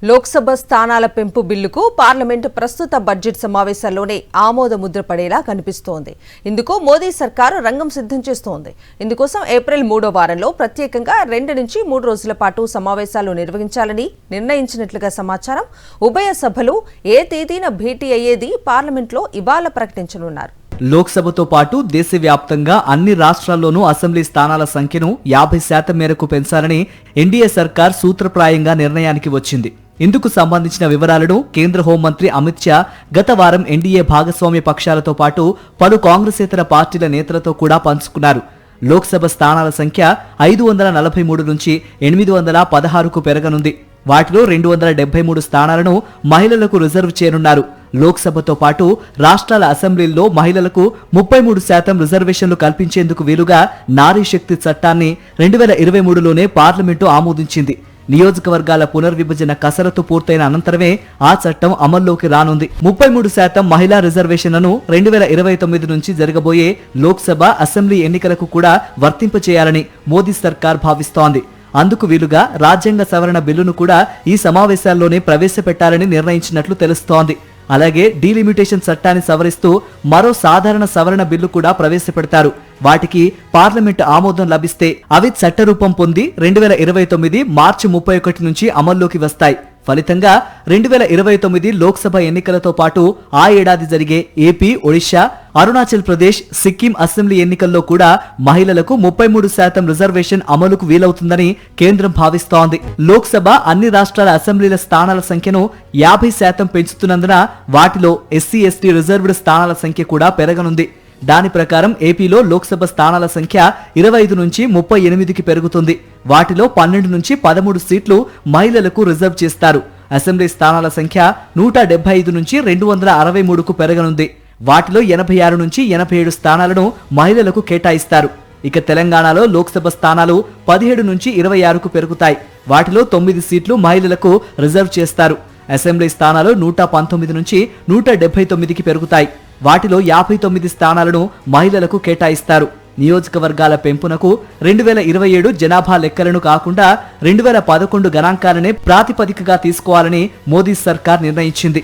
లోక్సభ స్థానాల పెంపు బిల్లుకు పార్లమెంటు ప్రస్తుత బడ్జెట్ సమావేశాల్లోనే ఆమోద ముద్ర పడేలా కనిపిస్తోంది. ఇందుకు మోదీ సర్కారు రంగం సిద్ధం చేస్తోంది. ఇందుకోసం ఏప్రిల్ 3వ వారంలో ప్రత్యేకంగా 2 నుంచి 3 రోజుల పాటు సమావేశాలు నిర్వహించాలని నిర్ణయించినట్లుగా సమాచారం. ఉభయ సభలు ఏ తేదీన భేటీ అయ్యేది పార్లమెంట్లో ఇవాళ ప్రకటించనున్నారు. లోక్సభతో పాటు దేశవ్యాప్తంగా అన్ని రాష్ట్రాల్లోనూ అసెంబ్లీ స్థానాల సంఖ్యను 50% మేరకు పెంచాలని ఎన్డీఏ సర్కార్ సూత్రప్రాయంగా నిర్ణయానికి వచ్చింది. ఇందుకు సంబంధించిన వివరాలను కేంద్ర హోంమంత్రి అమిత్ షా గత వారం ఎన్డీఏ భాగస్వామ్య పక్షాలతో పాటు పలు కాంగ్రెసేతర పార్టీల నేతలతో కూడా పంచుకున్నారు. లోక్సభ స్థానాల సంఖ్య 543 నుంచి 816కు పెరగనుంది. వాటిలో 273 స్థానాలను మహిళలకు రిజర్వ్ చేయనున్నారు. లోక్సభతో పాటు రాష్ట్రాల అసెంబ్లీల్లో మహిళలకు 33% రిజర్వేషన్లు కల్పించేందుకు వీలుగా నారీ శక్తి చట్టాన్ని 2023లోనే పార్లమెంటు ఆమోదించింది. నియోజకవర్గాల పునర్విభజన కసరత్తు పూర్తయిన అనంతరమే ఆ చట్టం అమల్లోకి రానుంది. 33% మహిళా రిజర్వేషన్లను 2029 నుంచి జరగబోయే లోక్సభ అసెంబ్లీ ఎన్నికలకు కూడా వర్తింపచేయాలని మోదీ సర్కార్ భావిస్తోంది. అందుకు వీలుగా రాజ్యాంగ సవరణ బిల్లును కూడా ఈ సమావేశాల్లోనే ప్రవేశపెట్టాలని నిర్ణయించినట్లు తెలుస్తోంది. అలాగే డీలిమిటేషన్ చట్టాన్ని సవరిస్తూ మరో సాధారణ సవరణ బిల్లు కూడా ప్రవేశపెడతారు. వాటికి పార్లమెంటు ఆమోదం లభిస్తే అవి చట్టరూపం పొంది 2029 మార్చి 31 నుంచి అమల్లోకి వస్తాయి. ఫలితంగా 2029 లోక్సభ ఎన్నికలతో పాటు ఆ ఏడాది జరిగే ఏపీ, ఒడిశా, అరుణాచల్ ప్రదేశ్, సిక్కిం అసెంబ్లీ ఎన్నికల్లో కూడా మహిళలకు 33% రిజర్వేషన్ అమలుకు వీలవుతుందని కేంద్రం భావిస్తోంది. లోక్సభ అన్ని రాష్ట్రాల అసెంబ్లీల స్థానాల సంఖ్యను 50% పెంచుతున్నందున వాటిలో ఎస్సీ, ఎస్టీ రిజర్వ్డ్ స్థానాల సంఖ్య కూడా పెరగనుంది. దాని ప్రకారం ఏపీలో లోక్సభ స్థానాల సంఖ్య 25 నుంచి 38కి పెరుగుతుంది. వాటిలో 12 నుంచి 13 సీట్లు మహిళలకు రిజర్వ్ చేస్తారు. అసెంబ్లీ స్థానాల సంఖ్య 175 నుంచి 263కు పెరగనుంది. వాటిలో 86 నుంచి 87 స్థానాలను మహిళలకు కేటాయిస్తారు. ఇక తెలంగాణలో లోక్సభ స్థానాలు 17 నుంచి 26కు పెరుగుతాయి. వాటిలో 9 సీట్లు మహిళలకు రిజర్వ్ చేస్తారు. అసెంబ్లీ స్థానాలు 119 నుంచి 179కి పెరుగుతాయి. వాటిలో 59 స్థానాలను మహిళలకు కేటాయిస్తారు. నియోజకవర్గాల పెంపునకు 2027 జనాభా లెక్కలను కాకుండా 2011 గణాంకాలనే ప్రాతిపదికగా తీసుకోవాలని మోదీ సర్కార్ నిర్ణయించింది.